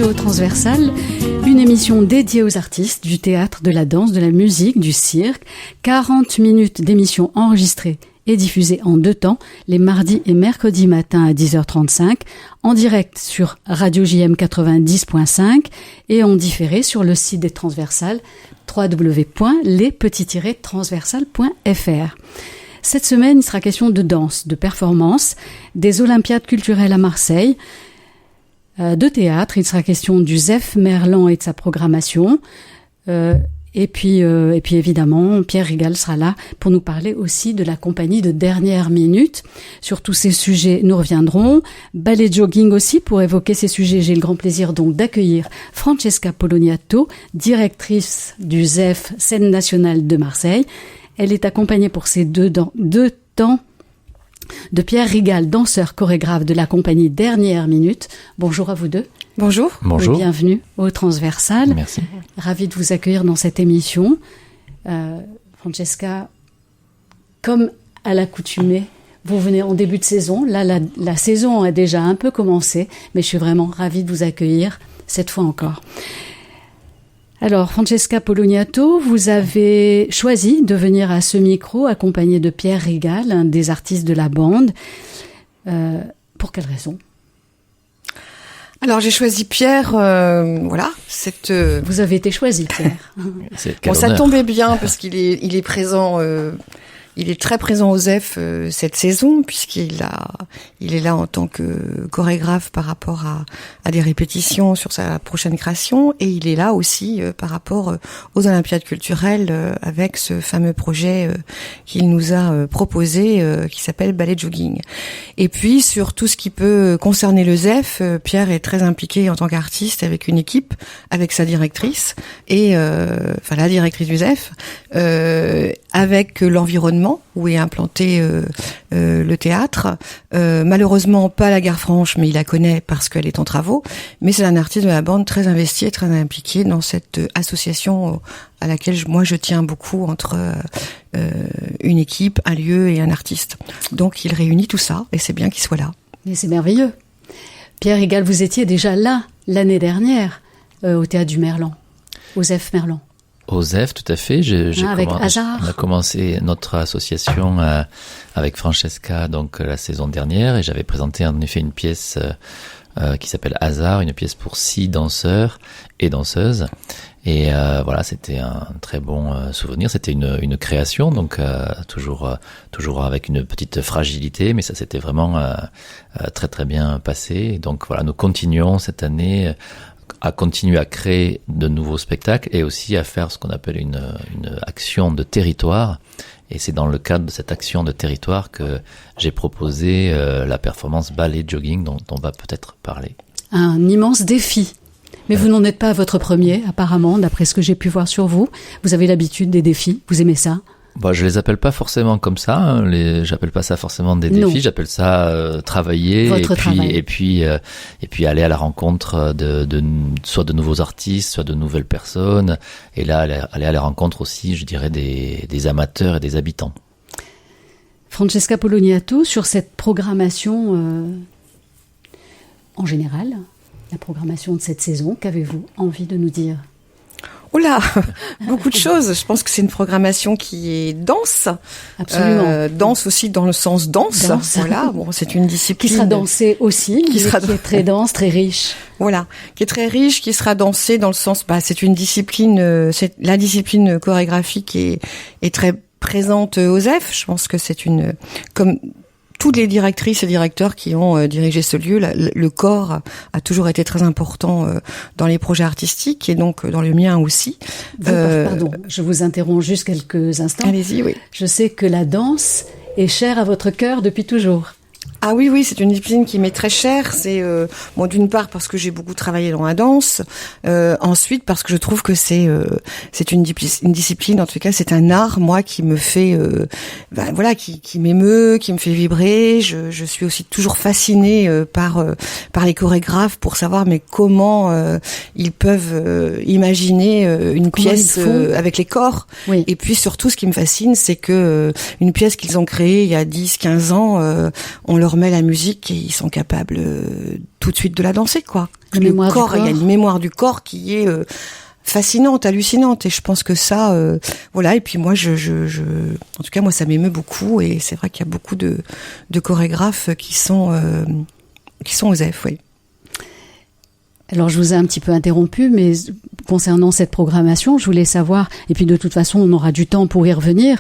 au Transversal, une émission dédiée aux artistes du théâtre, de la danse, de la musique, du cirque. 40 minutes d'émission enregistrée et diffusée en 2 temps, les mardis et mercredis matins à 10h35, en direct sur Radio JM 90.5 et en différé sur le site des Transversales, www.les-transversales.fr. Cette semaine, il sera question de danse, de performance, des Olympiades culturelles à Marseille, de théâtre. Il sera question du ZEF Merlan et de sa programmation. Et puis évidemment, Pierre Rigal sera là pour nous parler aussi de la compagnie de dernière minute. Sur tous ces sujets, nous reviendrons. Ballet jogging aussi, pour évoquer ces sujets. J'ai le grand plaisir donc d'accueillir Francesca Poloniato, directrice du ZEF Scène nationale de Marseille. Elle est accompagnée pour ces deux temps de Pierre Rigal, danseur chorégraphe de la compagnie Dernière Minute. Bonjour à vous deux. Bonjour. Bonjour. Et bienvenue au Transversal. Merci. Ravi de vous accueillir dans cette émission. Francesca, comme à l'accoutumée, vous venez en début de saison. Là, la saison a déjà un peu commencé, mais je suis vraiment ravie de vous accueillir cette fois encore. Alors, Francesca Poloniato, vous avez choisi de venir à ce micro accompagné de Pierre Rigal, un des artistes de la bande. Pour quelle raison ? Alors, j'ai choisi Pierre, voilà. Vous avez été choisi, Pierre. Bon, ça tombait bien parce qu'il est présent. Il est très présent au ZEF cette saison puisqu'il est là en tant que chorégraphe par rapport à des répétitions sur sa prochaine création et il est là aussi par rapport aux Olympiades culturelles avec ce fameux projet qu'il nous a proposé qui s'appelle Ballet jogging. Et puis sur tout ce qui peut concerner le ZEF, Pierre est très impliqué en tant qu'artiste avec une équipe, avec sa directrice et la directrice du ZEF, avec l'environnement où est implanté le théâtre. Malheureusement, pas la Gare Franche, mais il la connaît parce qu'elle est en travaux. Mais c'est un artiste de la bande très investi et très impliqué dans cette association à laquelle moi je tiens beaucoup entre une équipe, un lieu et un artiste. Donc il réunit tout ça et c'est bien qu'il soit là. Mais c'est merveilleux. Pierre Rigal, vous étiez déjà là l'année dernière au Théâtre du Merlan, au ZEF Merlan. Au ZEF, tout à fait. Avec Hazard. On a commencé notre association avec Francesca donc la saison dernière et j'avais présenté en effet une pièce qui s'appelle Hazard, une pièce pour 6 danseurs et danseuses. Et voilà, c'était un très bon souvenir. C'était une création, donc toujours avec une petite fragilité, mais ça s'était vraiment très très bien passé. Et donc voilà, nous continuons cette année à continuer à créer de nouveaux spectacles et aussi à faire ce qu'on appelle une action de territoire. Et c'est dans le cadre de cette action de territoire que j'ai proposé la performance ballet jogging dont on va peut-être parler. Un immense défi. Mais vous n'en êtes pas à votre premier, apparemment, d'après ce que j'ai pu voir sur vous. Vous avez l'habitude des défis, vous aimez ça ? Bon, je les appelle pas forcément comme ça. J'appelle pas ça forcément des défis. Non. J'appelle ça travailler et puis aller à la rencontre de soit de nouveaux artistes, soit de nouvelles personnes. Et là, aller à la rencontre aussi, je dirais, des amateurs et des habitants. Francesca Poloniato, sur cette programmation en général, la programmation de cette saison, qu'avez-vous envie de nous dire ? Oh là, beaucoup de choses. Je pense que c'est une programmation qui est dense. Absolument. Dense aussi dans le sens danse. Voilà. Bon, c'est une discipline. Qui sera dansée aussi, qui est très dense, très riche. Voilà. Qui est très riche, qui sera dansée dans le sens, c'est une discipline, c'est la discipline chorégraphique est très présente au ZEF. Je pense que c'est comme toutes les directrices et directeurs qui ont dirigé ce lieu, le corps a toujours été très important dans les projets artistiques et donc dans le mien aussi. Pardon, je vous interromps juste quelques instants. Allez-y, oui. Je sais que la danse est chère à votre cœur depuis toujours. Ah oui, c'est une discipline qui m'est très chère. C'est d'une part parce que j'ai beaucoup travaillé dans la danse, ensuite parce que je trouve que c'est une discipline, en tout cas c'est un art, moi, qui me fait qui m'émeut, qui me fait vibrer. Je suis aussi toujours fascinée par les chorégraphes pour savoir mais comment ils peuvent imaginer une pièce avec les corps. Oui. Et puis surtout ce qui me fascine, c'est que une pièce qu'ils ont créée il y a 10-15 ans, on leur leur mets la musique et ils sont capables tout de suite de la danser, quoi. Il y a une mémoire du corps qui est fascinante, hallucinante, et je pense que ça, voilà. Et puis moi, en tout cas, moi, ça m'émeut beaucoup, et c'est vrai qu'il y a beaucoup de chorégraphes qui sont aux F, oui. Alors, je vous ai un petit peu interrompu, mais concernant cette programmation, je voulais savoir, et puis de toute façon, on aura du temps pour y revenir,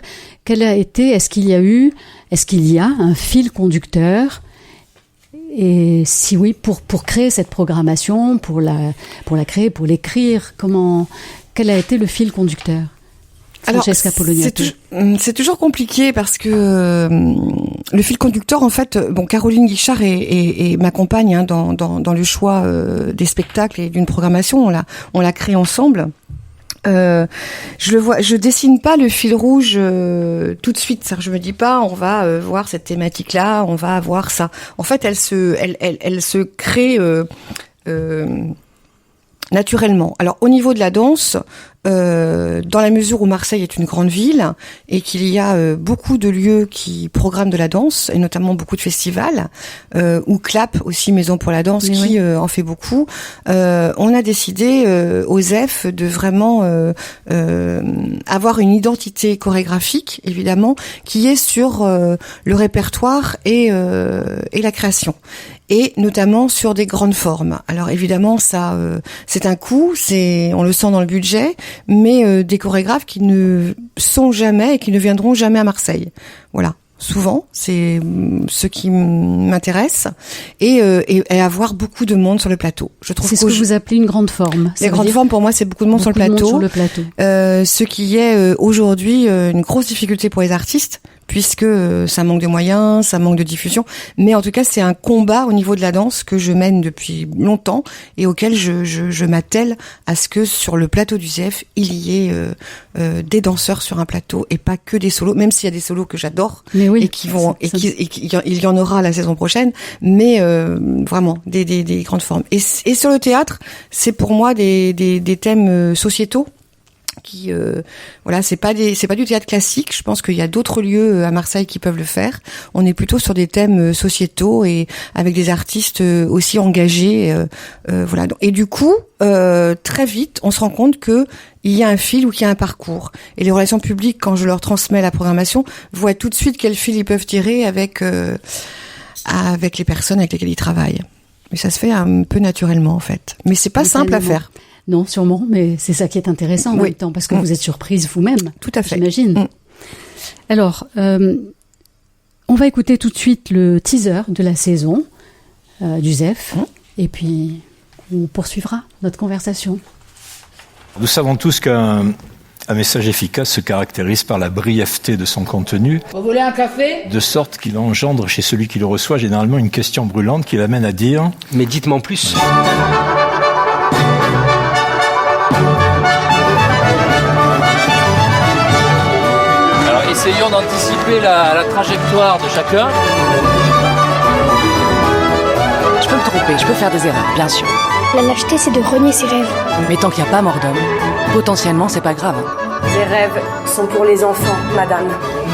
est-ce qu'il y a un fil conducteur, et si oui, pour créer cette programmation, pour la créer, pour l'écrire, quel a été le fil conducteur? Francesca Poloniato. C'est toujours compliqué parce que le fil conducteur, en fait, Caroline Guichard et m'accompagne dans le choix des spectacles et d'une programmation. On l'a créé ensemble. Je dessine pas le fil rouge tout de suite. Je me dis pas, on va voir cette thématique-là, on va avoir ça. En fait, elle se crée naturellement. Alors, au niveau de la danse, dans la mesure où Marseille est une grande ville et qu'il y a beaucoup de lieux qui programment de la danse, et notamment beaucoup de festivals, ou CLAP aussi, Maison pour la danse, qui en fait beaucoup, on a décidé aux F de vraiment avoir une identité chorégraphique, évidemment, qui est sur le répertoire et la création, et notamment sur des grandes formes. Alors évidemment, ça, c'est un coût, on le sent dans le budget, mais des chorégraphes qui ne sont jamais et qui ne viendront jamais à Marseille. Voilà. Souvent, c'est ce qui m'intéresse, et avoir beaucoup de monde sur le plateau. Je trouve c'est ce que vous appelez une grande forme. Les grandes formes, pour moi, c'est beaucoup de monde sur le plateau. Ce qui est aujourd'hui une grosse difficulté pour les artistes, puisque ça manque de moyens, ça manque de diffusion. Mais en tout cas, c'est un combat au niveau de la danse que je mène depuis longtemps et auquel je m'attelle à ce que sur le plateau du ZEF, il y ait des danseurs sur un plateau et pas que des solos, même s'il y a des solos que j'adore et il y en aura la saison prochaine, mais vraiment des grandes formes. Et sur le théâtre, c'est pour moi des thèmes sociétaux. Qui c'est pas du théâtre classique. Je pense qu'il y a d'autres lieux à Marseille qui peuvent le faire. On est plutôt sur des thèmes sociétaux et avec des artistes aussi engagés, voilà. Et du coup, très vite, on se rend compte que il y a un fil ou qu'il y a un parcours. Et les relations publiques, quand je leur transmets la programmation, voient tout de suite quel fil ils peuvent tirer avec les personnes avec lesquelles ils travaillent. Mais ça se fait un peu naturellement, en fait. Mais c'est pas simple à faire. Non, sûrement, mais c'est ça qui est intéressant en même temps, parce que vous êtes surprise vous-même. Tout à fait. J'imagine. Alors, on va écouter tout de suite le teaser de la saison du ZEF, et puis on poursuivra notre conversation. Nous savons tous qu'un message efficace se caractérise par la brièveté de son contenu. Vous voulez un café ? De sorte qu'il engendre chez celui qui le reçoit généralement une question brûlante qui l'amène à dire « Mais dites-moi plus !» Essayons d'anticiper la trajectoire de chacun. Je peux me tromper, je peux faire des erreurs, bien sûr. La lâcheté, c'est de renier ses rêves. Mais tant qu'il n'y a pas mort d'homme, potentiellement, c'est pas grave. Les rêves sont pour les enfants, madame.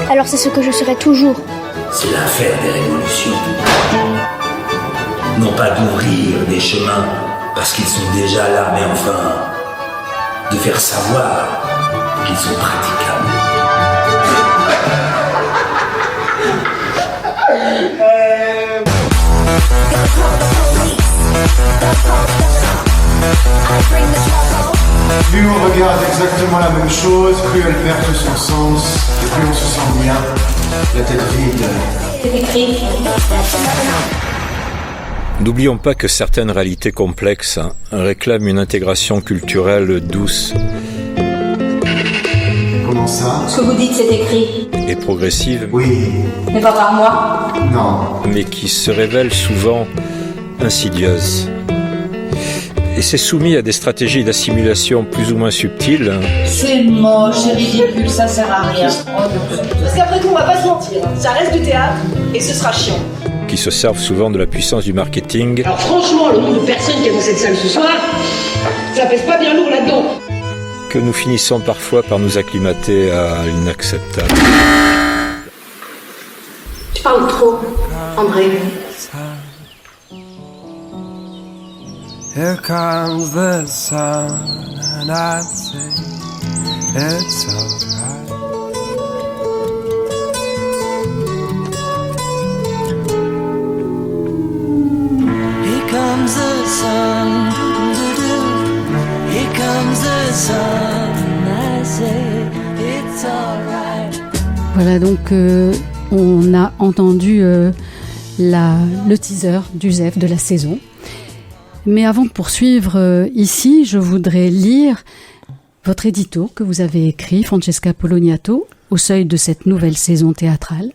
Alors c'est ce que je serai toujours. C'est l'affaire des révolutions. Non pas d'ouvrir des chemins, parce qu'ils sont déjà là, mais enfin, de faire savoir qu'ils sont praticables. Plus on regarde exactement la même chose, plus elle perd tout son sens, et plus on se sent bien, la tête vide. N'oublions pas que certaines réalités complexes réclament une intégration culturelle douce. Comment ça ? Ce que vous dites, c'est écrit. Et progressive. Oui. Mais pas par moi. Non. Mais qui se révèle souvent insidieuse. Et c'est soumis à des stratégies d'assimilation plus ou moins subtiles. C'est moche, c'est ridicule, ça sert à rien. Parce qu'après tout, on va pas se mentir. Ça reste du théâtre et ce sera chiant. Qui se servent souvent de la puissance du marketing. Alors franchement, le nombre de personnes qui est dans cette salle ce soir, ça pèse pas bien lourd là-dedans. Que nous finissons parfois par nous acclimater à l'inacceptable. parle trop, André. Here comes the sun, and I say it's alright. Here comes the sun, here comes the sun, and I say it's alright. Voilà, donc on a entendu le teaser du ZEF de la saison. Mais avant de poursuivre ici, je voudrais lire votre édito que vous avez écrit, Francesca Poloniato, au seuil de cette nouvelle saison théâtrale.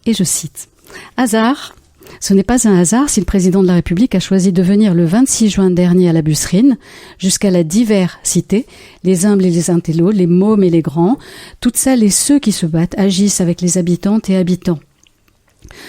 Et je cite « Hasard, ce n'est pas un hasard si le président de la République a choisi de venir le 26 juin dernier à la Busserine, jusqu'à la diversité, les humbles et les intellos, les mômes et les grands, toutes celles et ceux qui se battent agissent avec les habitantes et habitants.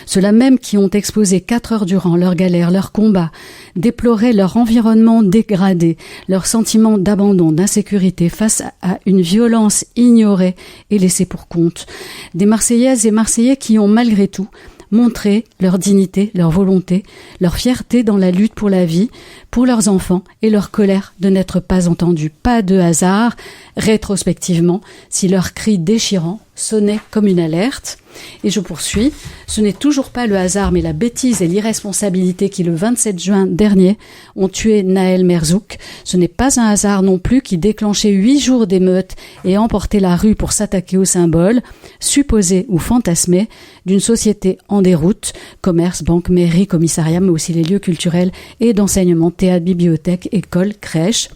Ceux-là même qui ont exposé 4 heures durant leurs galères, leurs combats, déploraient leur environnement dégradé, leur sentiment d'abandon, d'insécurité face à une violence ignorée et laissée pour compte. Des Marseillaises et Marseillais qui ont malgré tout montré leur dignité, leur volonté, leur fierté dans la lutte pour la vie, pour leurs enfants et leur colère de n'être pas entendus. Pas de hasard, rétrospectivement, si leur cri déchirant sonnait comme une alerte. Et je poursuis, ce n'est toujours pas le hasard mais la bêtise et l'irresponsabilité qui le 27 juin dernier ont tué Naël Merzouk. Ce n'est pas un hasard non plus qui déclenchait 8 jours d'émeutes et emportait la rue pour s'attaquer aux symboles, supposés ou fantasmés, d'une société en déroute, commerce, banque, mairie, commissariat, mais aussi les lieux culturels et d'enseignement, théâtre, bibliothèque, école, crèche.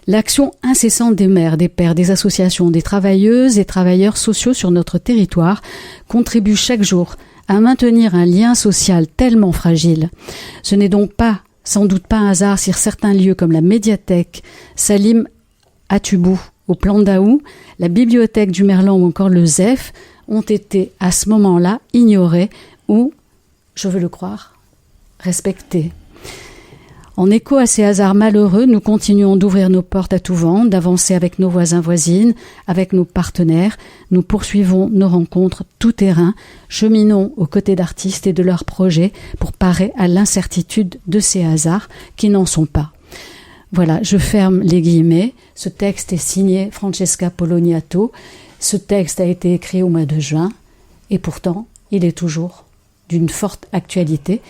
L'action incessante des maires, des pères, des associations, des travailleuses et travailleurs sociaux sur notre territoire contribue chaque jour à maintenir un lien social tellement fragile. Ce n'est donc sans doute pas un hasard si certains lieux comme la médiathèque Salim Atoubou au Plan d'Aou, la bibliothèque du Merlan ou encore le ZEF ont été à ce moment-là ignorés ou, je veux le croire, respectés. En écho à ces hasards malheureux, nous continuons d'ouvrir nos portes à tout vent, d'avancer avec nos voisins voisines, avec nos partenaires. Nous poursuivons nos rencontres tout terrain, cheminons aux côtés d'artistes et de leurs projets pour parer à l'incertitude de ces hasards qui n'en sont pas. Voilà, je ferme les guillemets. Ce texte est signé Francesca Poloniato. Ce texte a été écrit au mois de juin et pourtant, il est toujours d'une forte actualité.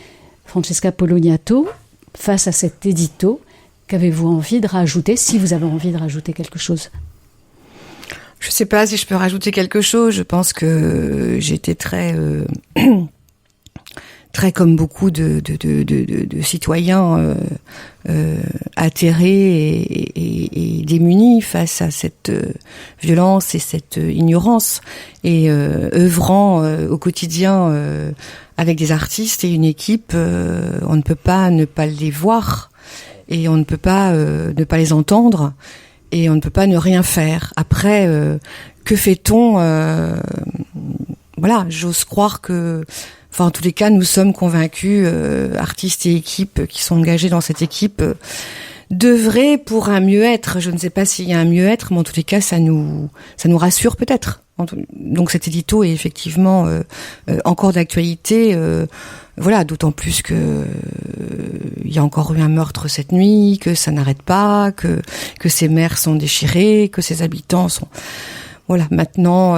Francesca Poloniato, face à cet édito, qu'avez-vous envie de rajouter, si vous avez envie de rajouter quelque chose? Je ne sais pas si je peux rajouter quelque chose. Je pense que j'étais très comme beaucoup de citoyens atterrés et démunis face à cette violence et cette ignorance, et œuvrant au quotidien avec des artistes et une équipe, on ne peut pas ne pas les voir et on ne peut pas ne pas les entendre et on ne peut pas ne rien faire. Après, que fait-on? Voilà, j'ose croire que, en tous les cas, nous sommes convaincus, artistes et équipes qui sont engagés dans cette équipe, d'œuvrer pour un mieux-être. Je ne sais pas s'il y a un mieux-être, mais en tous les cas, ça nous rassure peut-être. Donc cet édito est effectivement encore d'actualité, voilà, d'autant plus que il y a encore eu un meurtre cette nuit, que ça n'arrête pas, que ces maires sont déchirés, que ces habitants sont... Voilà, maintenant,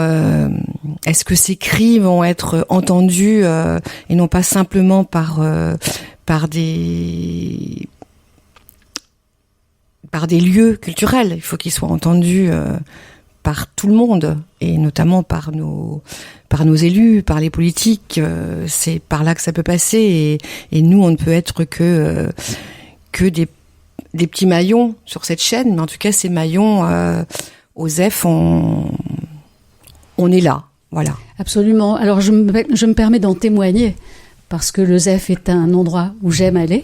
est-ce que ces cris vont être entendus et non pas simplement par des lieux culturels? Il faut qu'ils soient entendus par tout le monde, et notamment par nos élus, par les politiques. C'est par là que ça peut passer, et nous, on ne peut être que des petits maillons sur cette chaîne, mais en tout cas, ces maillons, au ZEF, on est là, voilà. Absolument. Alors, je me permets d'en témoigner, parce que le ZEF est un endroit où j'aime aller,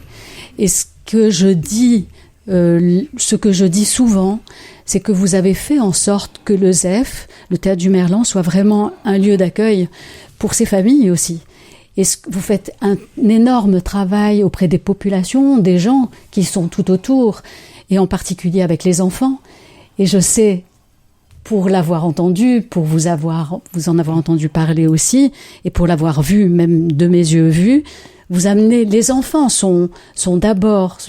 et ce que je dis souvent, c'est que vous avez fait en sorte que le ZEF, le Théâtre du Merlan, soit vraiment un lieu d'accueil pour ces familles aussi. Et vous faites un énorme travail auprès des populations, des gens qui sont tout autour, et en particulier avec les enfants. Et je sais pour l'avoir entendu, pour vous en avoir entendu parler aussi, et pour l'avoir vu, même de mes yeux vu, vous amenez, les enfants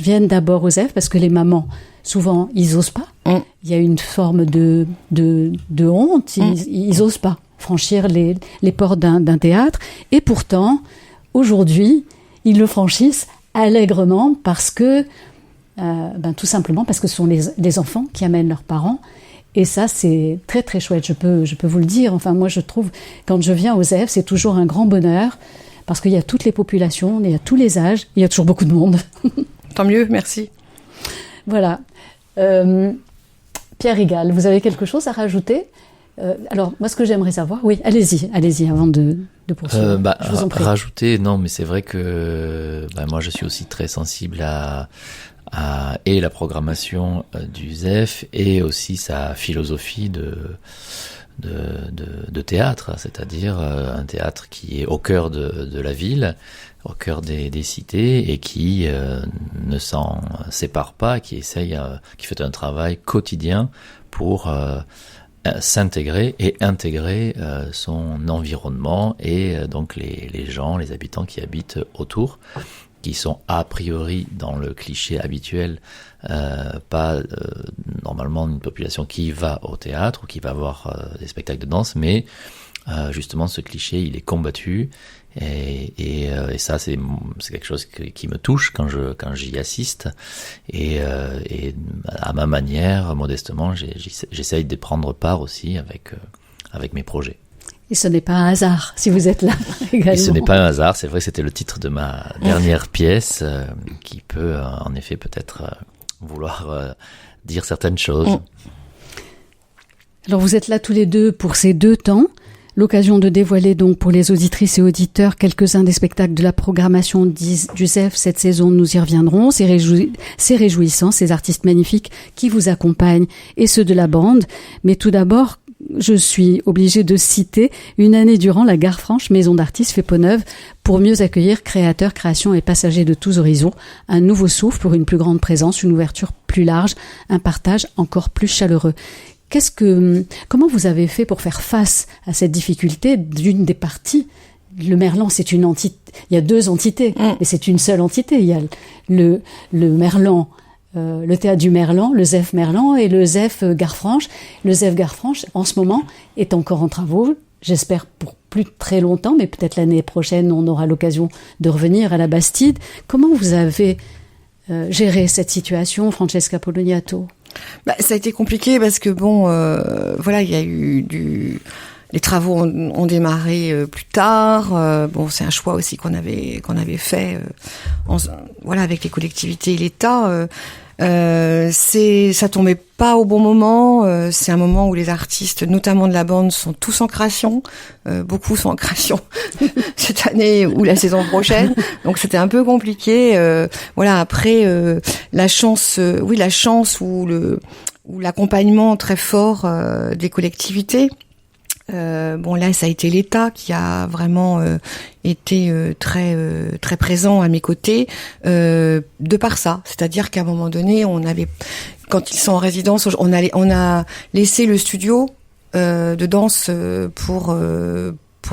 viennent d'abord aux ZEF parce que les mamans, souvent, ils osent pas. Il y a une forme de honte, ils osent pas franchir les portes d'un théâtre, et pourtant, aujourd'hui, ils le franchissent allègrement parce que, tout simplement parce que ce sont les enfants qui amènent leurs parents. Et ça, c'est très très chouette, je peux vous le dire. Enfin, moi, je trouve, quand je viens aux ZEF, c'est toujours un grand bonheur, parce qu'il y a toutes les populations, il y a tous les âges, il y a toujours beaucoup de monde. Tant mieux, merci. Voilà. Pierre Rigal, vous avez quelque chose à rajouter ? Alors, moi, ce que j'aimerais savoir... Oui, allez-y, avant de poursuivre. Je vous en prie. Rajouter, non, mais c'est vrai que moi, je suis aussi très sensible à et la programmation du ZEF et aussi sa philosophie de théâtre, c'est-à-dire un théâtre qui est au cœur de la ville, au cœur des cités, et qui ne s'en sépare pas, qui essaye, qui fait un travail quotidien pour s'intégrer et intégrer son environnement et donc les gens, les habitants qui habitent autour, qui sont a priori dans le cliché habituel, pas normalement une population qui va au théâtre ou qui va voir des spectacles de danse, mais justement ce cliché il est combattu et ça c'est quelque chose qui me touche quand j'y assiste et à ma manière, modestement, j'essaye de prendre part aussi avec mes projets. Et ce n'est pas un hasard si vous êtes là également. Et ce n'est pas un hasard, c'est vrai que c'était le titre de ma dernière pièce qui peut en effet peut-être vouloir dire certaines choses. Alors vous êtes là tous les deux pour ces 2 temps, l'occasion de dévoiler donc pour les auditrices et auditeurs quelques-uns des spectacles de la programmation du ZEF cette saison, nous y reviendrons. C'est réjouissant, ces artistes magnifiques qui vous accompagnent et ceux de la bande. Mais tout d'abord, je suis obligée de citer une année durant la Gare Franche, maison d'artistes fait peau neuve pour mieux accueillir créateurs, créations et passagers de tous horizons. Un nouveau souffle pour une plus grande présence, une ouverture plus large, un partage encore plus chaleureux. Comment vous avez fait pour faire face à cette difficulté d'une des parties? Le Merlan, c'est une entité. Il y a 2 entités, mais c'est une seule entité. Il y a le Merlan, le théâtre du Merlan, le ZEF Merlan et le ZEF Gare Franche. Le ZEF Gare Franche, en ce moment, est encore en travaux. J'espère pour plus très longtemps, mais peut-être l'année prochaine, on aura l'occasion de revenir à la Bastide. Comment vous avez géré cette situation, Francesca Poloniato? Ça a été compliqué parce que il y a eu les travaux ont démarré plus tard. C'est un choix aussi qu'on avait fait, avec les collectivités et l'État. Ça tombait pas au bon moment. C'est un moment où les artistes, notamment de la bande, sont tous en création. Beaucoup sont en création cette année ou la saison prochaine. Donc c'était un peu compliqué. Après la chance ou l'accompagnement très fort des collectivités. Là, ça a été l'État qui a vraiment été très présent à mes côtés de par ça. C'est-à-dire qu'à un moment donné, quand ils sont en résidence, on a laissé le studio de danse pour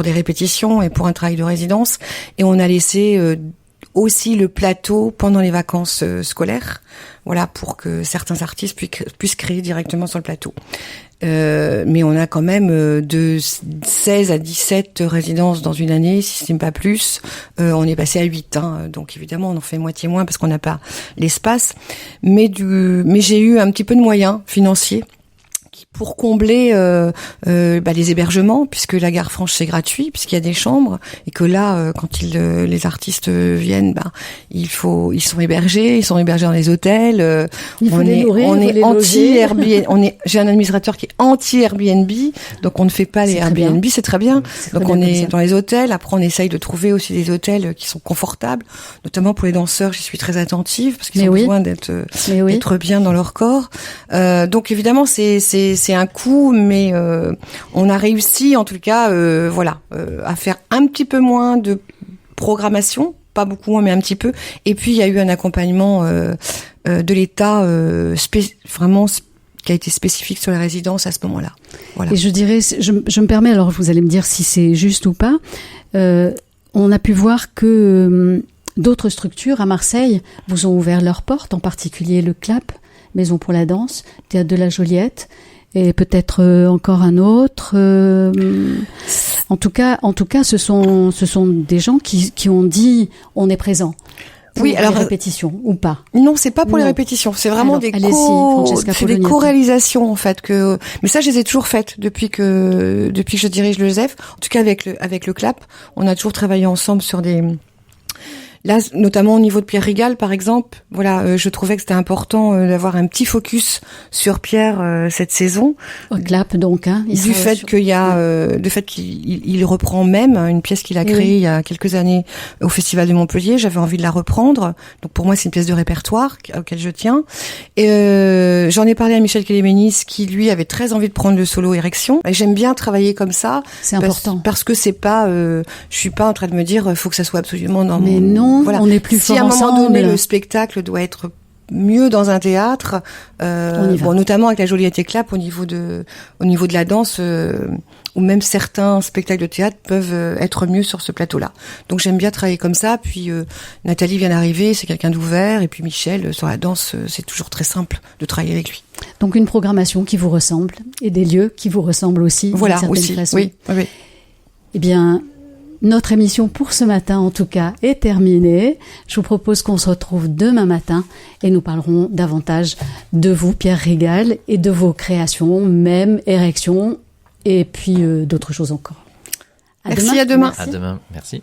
des répétitions et pour un travail de résidence, et on a laissé aussi le plateau pendant les vacances scolaires, pour que certains artistes puissent créer directement sur le plateau. Mais on a quand même de 16 à 17 résidences dans une année, si ce n'est pas plus. On est passé à 8, donc évidemment on en fait moitié moins parce qu'on n'a pas l'espace. Mais j'ai eu un petit peu de moyens financiers pour combler les hébergements, puisque la Gare Franche c'est gratuit, puisqu'il y a des chambres, et que là quand les artistes viennent, ils sont hébergés dans les hôtels. On est anti Airbnb. J'ai un administrateur qui est anti Airbnb, donc on ne fait pas les Airbnb, c'est très bien. Donc on est dans les hôtels. Après on essaye de trouver aussi des hôtels qui sont confortables, notamment pour les danseurs. J'y suis très attentive parce qu'ils ont besoin d'être bien dans leur corps. Donc évidemment c'est un coût, mais on a réussi en tout cas à faire un petit peu moins de programmation, pas beaucoup moins mais un petit peu, et puis il y a eu un accompagnement de l'État vraiment qui a été spécifique sur les résidences à ce moment-là. Voilà. Et je dirais, je me permets, alors vous allez me dire si c'est juste ou pas, on a pu voir que d'autres structures à Marseille vous ont ouvert leurs portes, en particulier le CLAP, Maison pour la danse, Théâtre de la Joliette, et peut-être encore un autre. En tout cas, ce sont des gens qui ont dit on est présent. Pour les répétitions ou pas? Non, c'est pas pour les répétitions. C'est vraiment des co-réalisations en fait mais ça je les ai toujours faites depuis que je dirige le ZEF. En tout cas avec le CLAP, on a toujours travaillé ensemble sur des. Là, notamment au niveau de Pierre Rigal, par exemple, voilà, je trouvais que c'était important d'avoir un petit focus sur Pierre cette saison. Au CLAP, donc, hein. Du fait qu'il reprend même une pièce qu'il a créée il y a quelques années au Festival de Montpellier. J'avais envie de la reprendre. Donc pour moi, c'est une pièce de répertoire auquel je tiens. Et j'en ai parlé à Michel Kéléménis, qui lui avait très envie de prendre le solo Érection. Et j'aime bien travailler comme ça. C'est important. Parce que c'est pas, je suis pas en train de me dire, faut que ça soit absolument dans Mais non. Voilà. On est plus fort ensemble. Si à un moment donné le spectacle doit être mieux dans un théâtre, notamment avec la Joliette et Clap au niveau de la danse, ou même certains spectacles de théâtre peuvent être mieux sur ce plateau-là. Donc j'aime bien travailler comme ça. Puis Nathalie vient d'arriver, c'est quelqu'un d'ouvert, et puis Michel sur la danse, c'est toujours très simple de travailler avec lui. Donc une programmation qui vous ressemble et des lieux qui vous ressemblent aussi. Voilà, d'une certaine aussi. façon. Oui. Eh bien. Notre émission pour ce matin, en tout cas, est terminée. Je vous propose qu'on se retrouve demain matin et nous parlerons davantage de vous, Pierre Rigal, et de vos créations, même Érection, et puis d'autres choses encore. Merci, à demain. À demain, merci.